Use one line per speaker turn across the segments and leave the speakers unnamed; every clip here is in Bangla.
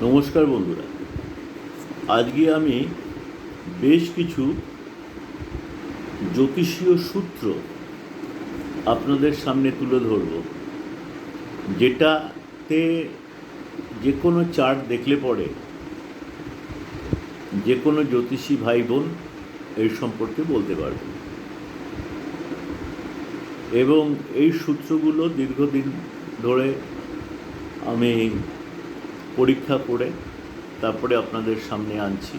নমস্কার বন্ধুরা, আজকে আমি বেশ কিছু জ্যোতিষীয় সূত্র আপনাদের সামনে তুলে ধরব, যেটাতে যে কোনো চার্ট দেখলে পরে যে কোনো জ্যোতিষী ভাই বোন এই সম্পর্কে বলতে পারবে। এবং এই সূত্রগুলো দীর্ঘদিন ধরে আমি পরীক্ষা করে তারপরে আপনাদের সামনে আনছি।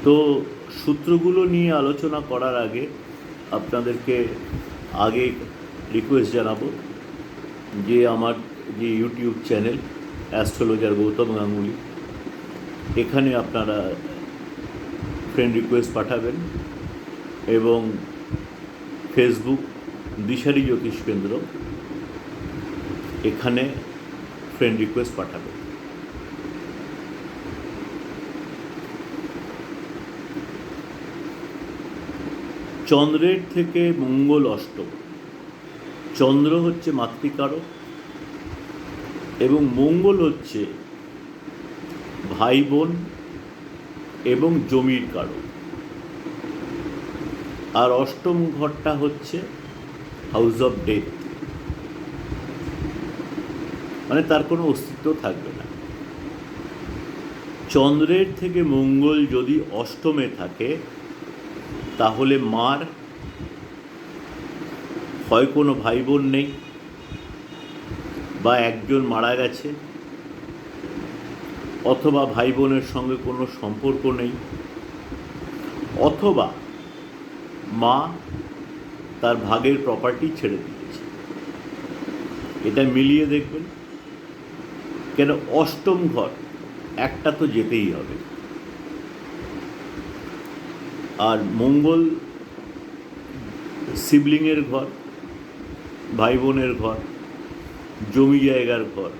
তো সূত্রগুলো নিয়ে আলোচনা করার আগে আপনাদেরকে আগে রিকোয়েস্ট জানাবো যে আমার যে YouTube channel astrologer Gautam Ganguly, এখানে আপনারা ফ্রেন্ড রিকোয়েস্ট পাঠাবেন এবং ফেসবুক দিশারি জ্যোতিষ কেন্দ্র, এখানে ফ্রেন্ড রিকোয়েস্ট পাঠাবেন। চন্দ্রের থেকে মঙ্গল অষ্টম। চন্দ্র হচ্ছে মাতৃকারক এবং মঙ্গল হচ্ছে ভাই বোন এবং জমির কারক। আর অষ্টম ঘরটা হচ্ছে হাউস অফ ডেথ, মানে তার কোনো অস্তিত্ব থাকবে না। চন্দ্রের থেকে মঙ্গল যদি অষ্টমে থাকে তাহলে মার হয় কোনো ভাই বোন নেই, বা একজন মারা গেছে, অথবা ভাই বোনের সঙ্গে কোনো সম্পর্ক নেই, অথবা মা তার ভাগের প্রপার্টি ছেড়ে দিয়েছে। এটা মিলিয়ে দেখবেন, কেন অষ্টম ঘর একটা তো যেতেই হবে। আর মঙ্গল সিবলিংয়ের ঘর, ভাই বোনের ঘর, জমি জায়গার ঘর,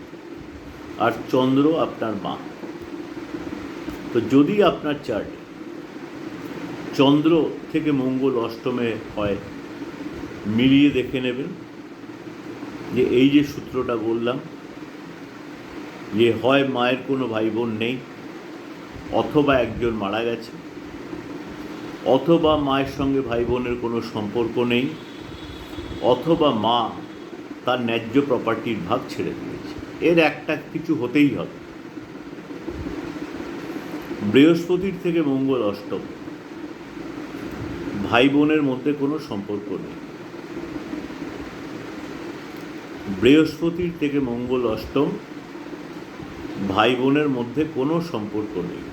আর চন্দ্র আপনার মা। তো যদি আপনার চার্টে চন্দ্র থেকে মঙ্গল অষ্টমে হয়, মিলিয়ে দেখে নেবেন যে এই যে সূত্রটা বললাম, যে হয় মায়ের কোনো ভাই বোন নেই, অথবা একজন মারা গেছে, অথবা মায়ের সঙ্গে ভাই বোনের কোনো সম্পর্ক নেই, অথবা মা তার ন্যায্য প্রপার্টির ভাগ ছেড়ে দিয়েছে। এর একটা কিছু হতেই হবে। বৃহস্পতির থেকে মঙ্গল অষ্টম, ভাই বোনের মধ্যে কোনো সম্পর্ক নেই। বৃহস্পতির থেকে মঙ্গল অষ্টম, ভাই বোনের মধ্যে কোনো সম্পর্ক নেই।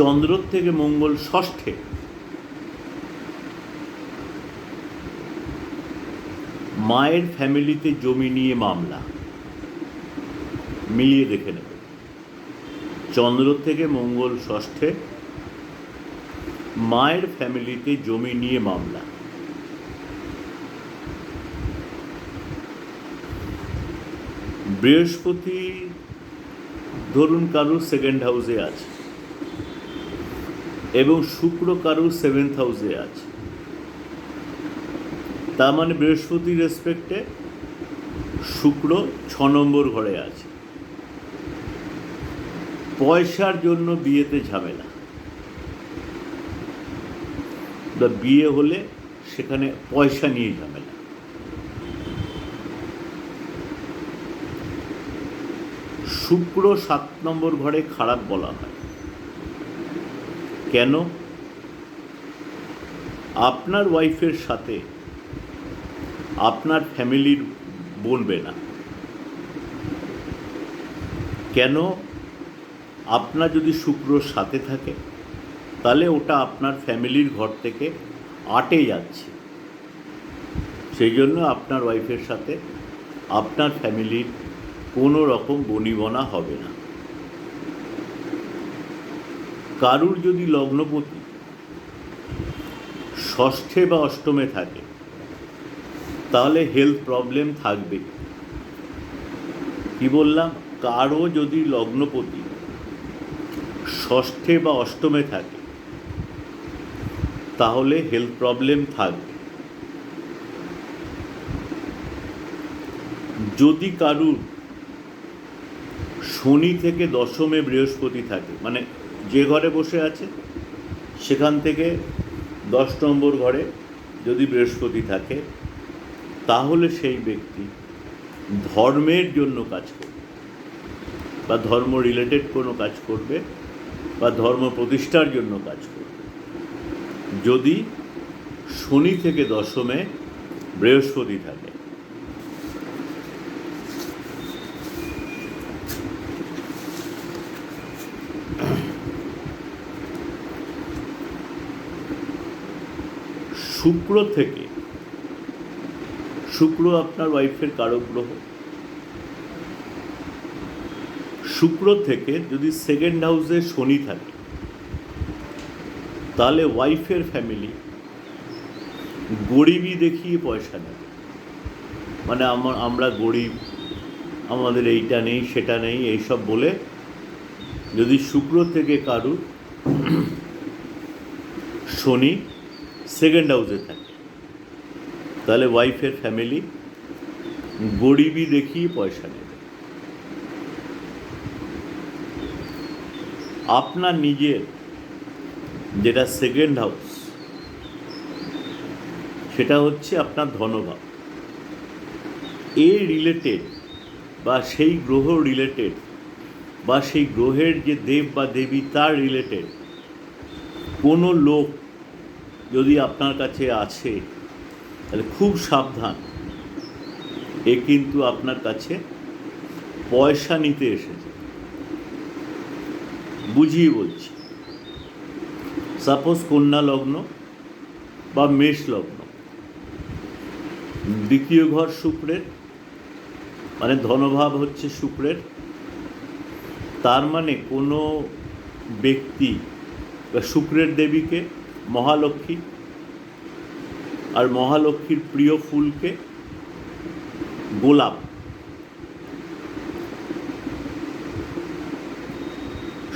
চন্দ্র থেকে মঙ্গল ষষ্ঠে, মায়ের ফ্যামিলিতে জমি নিয়ে মামলা। মিলিয়ে দেখে নেবে। চন্দ্র থেকে মঙ্গল ষষ্ঠে, মায়ের ফ্যামিলিতে জমি নিয়ে মামলা। বৃহস্পতি ধরুন কারুর সেকেন্ড হাউসে আছে এবং শুক্র কারুর সেভেন্থ হাউসে আছে, তার মানে বৃহস্পতির রেসপেক্টে শুক্র 6 নম্বর ঘরে আছে। পয়সার জন্য বিয়েতে ঝামেলা, বা বিয়ে হলে সেখানে পয়সা নিয়ে ঝামেলা। শুক্র 7 নম্বর ঘরে খারাপ বলা হয়। কেন? আপনার ওয়াইফের সাথে আপনার ফ্যামিলির বনবে না। কেন? আপনার যদি শুক্র সাথে থাকে তাহলে ওটা আপনার ফ্যামিলির ঘর থেকে 8-এ যাচ্ছে। সেই জন্য আপনার ওয়াইফের সাথে আপনার ফ্যামিলির কোনো রকম বনিবনা হবে না। কারুর যদি লগ্নপতি ষষ্ঠে বা অষ্টমে থাকে তাহলে হেলথ প্রবলেম থাকবে। কি বললাম? কারো যদি লগ্নপতি ষষ্ঠে বা অষ্টমে থাকে তাহলে হেলথ প্রবলেম থাকবে। যদি কারুর শনি থেকে দশমে বৃহস্পতি থাকে, মানে যে ঘরে বসে আছে সেখান থেকে 10 নম্বর ঘরে যদি বৃহস্পতি থাকে, তাহলে সেই ব্যক্তি ধর্মের জন্য কাজ করবে বা ধর্ম রিলেটেড কোনো কাজ করবে বা ধর্ম প্রতিষ্ঠার জন্য কাজ করবে, যদি শনি থেকে দশমে বৃহস্পতি থাকে। শুক্র থেকে, শুক্র আপনার ওয়াইফের কারক গ্রহ, শুক্র থেকে যদি সেকেন্ড হাউসে শনি থাকে, তাহলে ওয়াইফের ফ্যামিলি গরিবই দেখিয়ে পয়সা নেবে। মানে আমরা গরিব, আমাদের এইটা নেই সেটা নেই এইসব বলে, যদি শুক্র থেকে কারুর শনি সেকেন্ড হাউসে থাকে, তাহলে ওয়াইফের ফ্যামিলি গরিবই দেখিয়ে পয়সা নেবে। আপনার নিজের যেটা সেকেন্ড হাউস, সেটা হচ্ছে আপনার ধনভাব, এই রিলেটেড বা সেই গ্রহ রিলেটেড বা সেই গ্রহের যে দেব বা দেবী তার রিলেটেড কোনো লোক যদি আপনার কাছে আছে, তাহলে খুব সাবধান। এ কিন্তু আপনার কাছে পয়সা নিতে এসেছে, বুঝিয়ে বলছি। সাপোজ কন্যা লগ্ন বা মেষ লগ্ন, দ্বিতীয় ঘর শুক্রের, মানে ধনভাব হচ্ছে শুক্রের, তার মানে কোনো ব্যক্তি বা শুক্রের দেবীকে মহালক্ষ্মী, আর মহালক্ষ্মীর প্রিয় ফুলকে গোলাপ,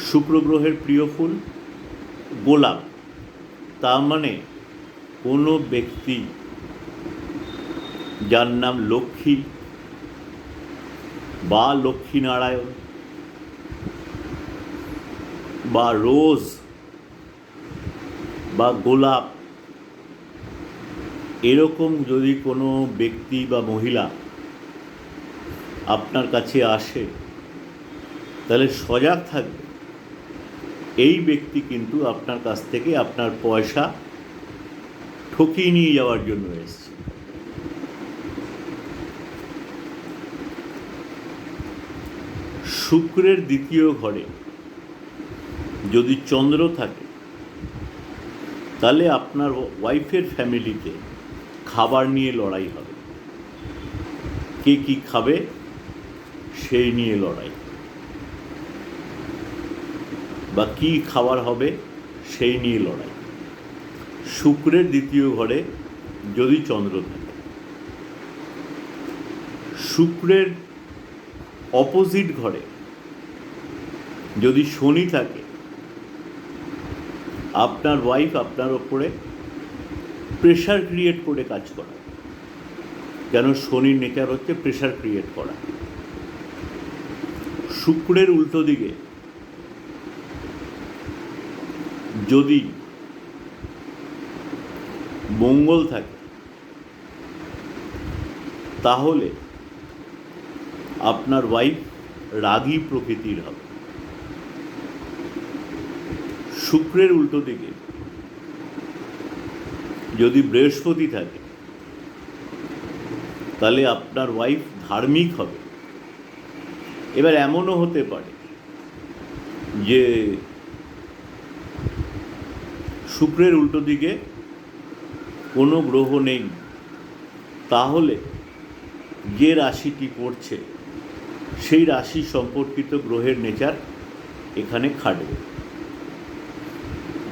শুক্র গ্রহের প্রিয় ফুল গোলাপ, তার মানে কোনো ব্যক্তি যার নাম লক্ষ্মী বা লক্ষ্মীনারায়ণ বা রোজ বা গোলাপ, এরকম যদি কোনো ব্যক্তি বা মহিলা আপনার কাছে আসে, তাহলে সজাগ থাকবে। এই ব্যক্তি কিন্তু আপনার কাছ থেকে আপনার পয়সা ঠকিয়ে নিয়ে যাওয়ার জন্য এসেছে। শুক্রের দ্বিতীয় ঘরে যদি চন্দ্র থাকে, তাহলে আপনার ওয়াইফের ফ্যামিলিতে খাবার নিয়ে লড়াই হবে, কে কি খাবে সেই নিয়ে লড়াই, বা কি খাবার হবে সেই নিয়ে লড়াই। শুক্রের দ্বিতীয় ঘরে যদি চন্দ্র থাকে, শুক্রের অপোজিট ঘরে যদি শনি থাকে, আপনার ওয়াইফ আপনার ওপরে প্রেশার ক্রিয়েট করে কাজ করা, কেন শনির নেচার হচ্ছে প্রেশার ক্রিয়েট করা। শুক্রের উল্টো দিকে যদি মঙ্গল থাকে, তাহলে আপনার ওয়াইফ রাগী প্রকৃতির হবে। শুক্রের উল্টো দিকে যদি বৃহস্পতি থাকে, তাহলে আপনার ওয়াইফ ধার্মিক হবে। এবার এমনও হতে পারে যে শুক্রের উল্টো দিকে কোনো গ্রহ নেই, তাহলে যে রাশিটি পড়ছে সেই রাশি সম্পর্কিত গ্রহের নেচার এখানে খাটবে।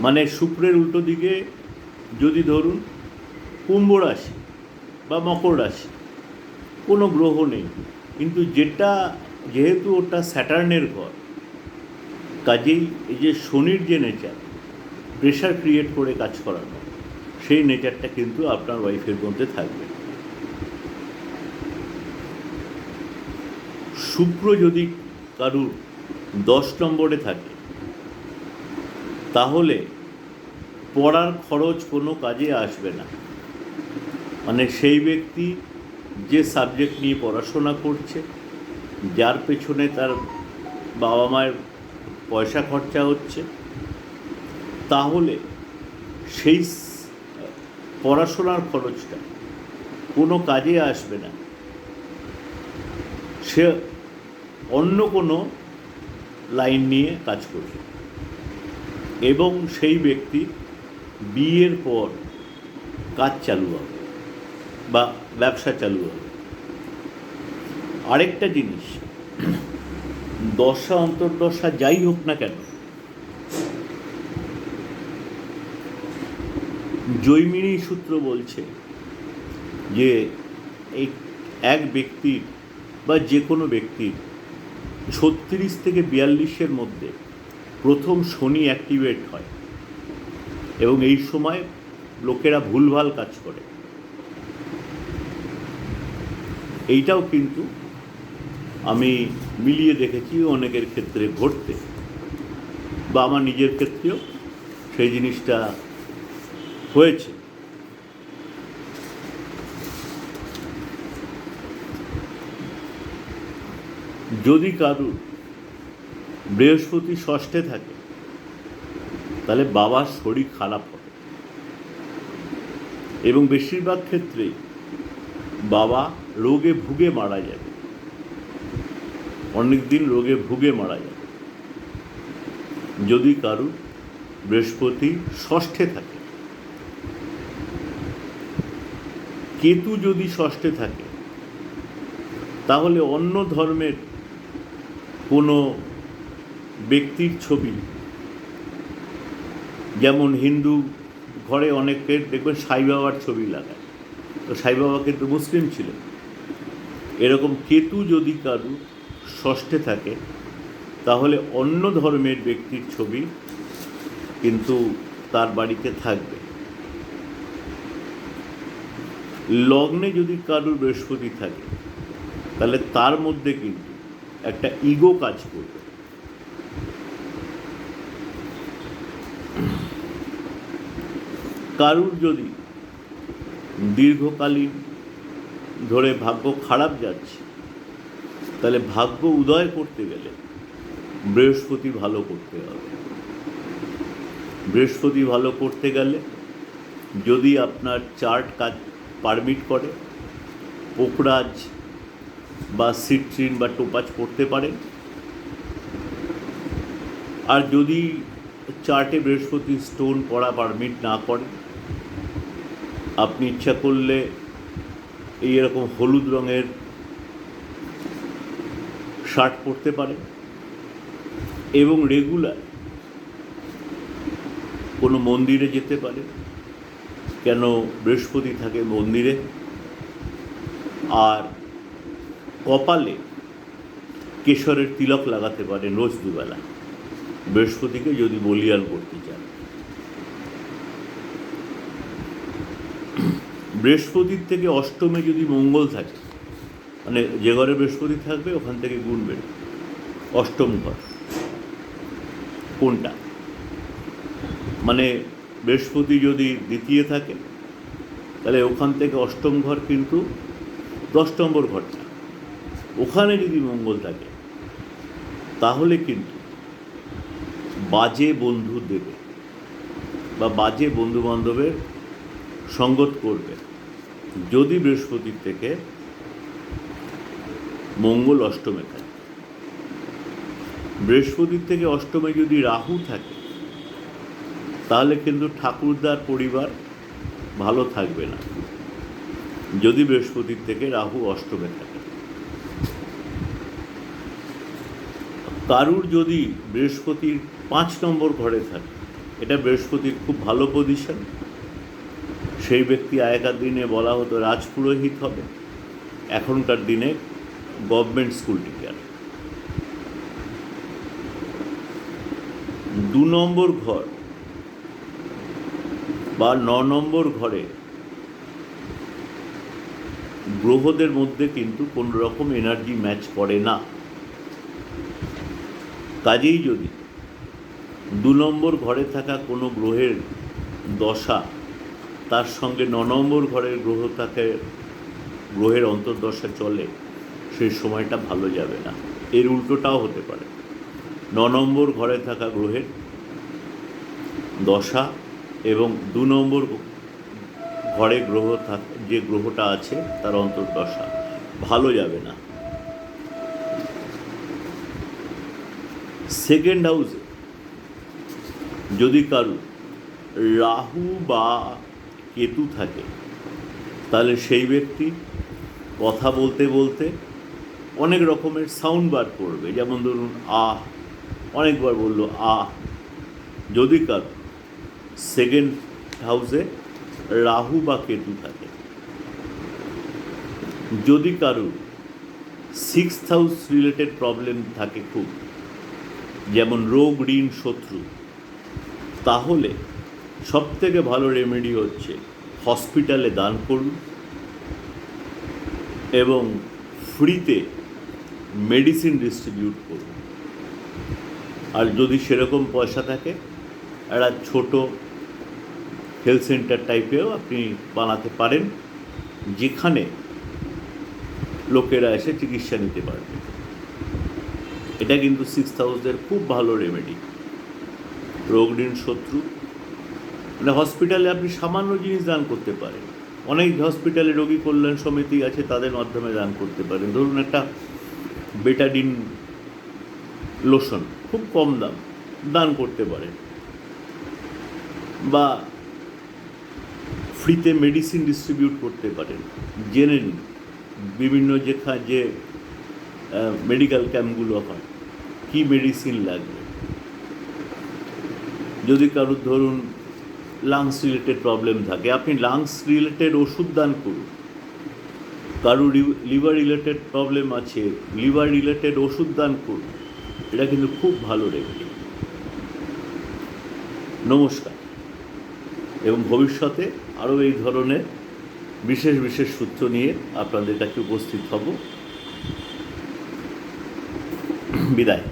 মানে শুক্রের উল্টো দিকে যদি ধরুন কুম্ভ রাশি বা মকর রাশি, কোনো গ্রহ নেই, কিন্তু যেহেতু ওটা স্যাটার্নের ঘর, কাজেই এই যে শনির যে নেচার প্রেশার ক্রিয়েট করে কাজ করানো, সেই নেচারটা কিন্তু আপনার ওয়াইফের মধ্যে থাকবে। শুক্র যদি কারুর 10 নম্বরে থাকে, তাহলে পড়ার খরচ কোনো কাজে আসবে না। মানে সেই ব্যক্তি যে সাবজেক্ট নিয়ে পড়াশোনা করছে, যার পেছনে তার বাবা মায়ের পয়সা খরচা হচ্ছে, তাহলে সেই পড়াশোনার খরচটা কোনো কাজে আসবে না। সে অন্য কোনো লাইন নিয়ে কাজ করবে এবং সেই ব্যক্তি বিয়ের পর কাজ চালু হবে বা ব্যবসা চালু হবে। আরেকটা জিনিস, দশা অন্তর্দশা যাই হোক না কেন, জৈমিনী সূত্র বলছে যে এই এক ব্যক্তির বা যে কোনো ব্যক্তির 36 থেকে 42-এর মধ্যে প্রথম শনি অ্যাক্টিভেট হয় এবং এই সময় লোকেরা ভুলভাল কাজ করে। এইটাও কিন্তু আমি মিলিয়ে দেখেছি অনেকের ক্ষেত্রে ঘটতে, বা আমার নিজের ক্ষেত্রেও সেই জিনিসটা হয়েছে। যদি কারুর বৃহস্পতি ষষ্ঠে থাকে, তাহলে বাবার শরীর খারাপ হবে এবং বেশিরভাগ ক্ষেত্রেই বাবা রোগে ভুগে মারা যাবে, অনেক দিন রোগে ভুগে মারা যাবে যদি কারুর বৃহস্পতি ষষ্ঠে থাকে। কেতু যদি ষষ্ঠে থাকে, তাহলে অন্য ধর্মের কোনো ব্যক্তির ছবি, যেমন হিন্দু ঘরে অনেকের দেখবেন সাই বাবার ছবি লাগায়, তো সাই বাবা কিন্তু মুসলিম ছিলেন। এরকম কেতু যদি কারু ষষ্ঠে থাকে, তাহলে অন্য ধর্মের ব্যক্তির ছবি কিন্তু তার বাড়িতে থাকবে। লগ্নে যদি কারুর বৃহস্পতি থাকে, তাহলে তার মধ্যে কিন্তু একটা ইগো কাজ করবে। কারুর যদি দীর্ঘকালীন ধরে ভাগ্য খারাপ যাচ্ছে, তাহলে ভাগ্য উদয় করতে গেলে বৃহস্পতি ভালো করতে হবে। বৃহস্পতি ভালো করতে গেলে যদি আপনার চার্ট কাজ পারমিট করে, পোকরাজ বা সিট্রিন বা টোপাজ করতে পারেন। আর যদি চার্টে বৃহস্পতি স্টোন পড়া পারমিট না করে, আপনি ইচ্ছা করলে এই এরকম হলুদ রঙের শার্ট পরতে পারেন এবং রেগুলার কোনো মন্দিরে যেতে পারেন, কেন বৃহস্পতি থাকে মন্দিরে। আর কপালে কেশরের তিলক লাগাতে পারেন রোজ দুবেলা, বৃহস্পতিকে যদি বলিয়ান করতে চান। বৃহস্পতির থেকে অষ্টমে যদি মঙ্গল থাকে, মানে যে ঘরে বৃহস্পতি থাকবে ওখান থেকে গুনবেন অষ্টম ঘর কোনটা। মানে বৃহস্পতি যদি দ্বিতীয় থাকে, তাহলে ওখান থেকে অষ্টম ঘর কিন্তু 10 নম্বর ঘরটা, ওখানে যদি মঙ্গল থাকে, তাহলে কিন্তু বাজে বন্ধু দেবে বা বাজে বন্ধুবান্ধবের সঙ্গত করবে যদি বৃহস্পতির থেকে মঙ্গল অষ্টমে থাকে। বৃহস্পতির থেকে অষ্টমে যদি রাহু থাকে, তাহলে কিন্তু ঠাকুরদার পরিবার ভালো থাকবে না, যদি বৃহস্পতির থেকে রাহু অষ্টমে থাকে। কারুর যদি বৃহস্পতির 5 নম্বর ঘরে থাকে, এটা বৃহস্পতির খুব ভালো পজিশন। সেই ব্যক্তি আগেকার দিনে বলা হতো রাজপুরোহিত হবে, এখনকার দিনে গভর্নমেন্ট স্কুল টিচার। 2 নম্বর ঘর বা 9 নম্বর ঘরে গ্রহদের মধ্যে কিন্তু কোনো রকম এনার্জি ম্যাচ করে না। কাজেই যদি 2 নম্বর ঘরে থাকা কোনো গ্রহের দশা তার সঙ্গে 9 নম্বর ঘরের গ্রহের অন্তর্দশা চলে, সেই সময়টা ভালো যাবে না। এর উল্টোটাও হতে পারে, 9 নম্বর ঘরে থাকা গ্রহের দশা এবং 2 নম্বর ঘরে যে গ্রহটা আছে তার অন্তর্দশা ভালো যাবে না। সেকেন্ড হাউসে যদি কারো রাহু বা কেতু থাকে, তাহলে সেই ব্যক্তি কথা বলতে বলতে অনেক রকমের সাউন্ড বার করবে, যেমন ধরুন আহ, অনেকবার বললো আহ। যদি কারো সেকেন্ড হাউসে রাহু বা কেতু থাকে, যদি কারো 6th হাউস রিলেটেড প্রবলেম থাকে খুব, যেমন রোগ, ঋণ, শত্রু, তাহলে সবথেকে ভালো রেমেডি হচ্ছে হসপিটালে দান করুন এবং ফ্রিতে মেডিসিন ডিস্ট্রিবিউট করুন। আর যদি সেরকম পয়সা থাকে, একটা ছোট হেলথ সেন্টার টাইপেও আপনি বানাতে পারেন, যেখানে লোকেরা এসে চিকিৎসা নিতে পারবে। এটা কিন্তু 6th হাউসের খুব ভালো রেমেডি। রোগ, ঋণ, শত্রু, মানে হসপিটালে আপনি সামান্য জিনিস দান করতে পারেন। অনেক হসপিটালে রোগী কল্যাণ সমিতি আছে, তাদের মাধ্যমে দান করতে পারেন। ধরুন একটা বেটাডিন লোশন, খুব কম দাম, দান করতে পারেন। বা ফ্রিতে মেডিসিন ডিস্ট্রিবিউট করতে পারেন। জেনে নিন বিভিন্ন যে মেডিকেল ক্যাম্পগুলো হয়, কী মেডিসিন লাগবে। যদি কারোর ধরুন লাংস রিলেটেড প্রবলেম থাকে, আপনি লাংস রিলেটেড ওষুধ দান করুন। কারো লিভার রিলেটেড প্রবলেম আছে, লিভার রিলেটেড ওষুধ দান করুন। এটা কিন্তু খুব ভালো রেমেডি। নমস্কার। এবং ভবিষ্যতে আরও এই ধরনের বিশেষ বিশেষ সূত্র নিয়ে আপনাদের কাছে উপস্থিত হব। বিদায়।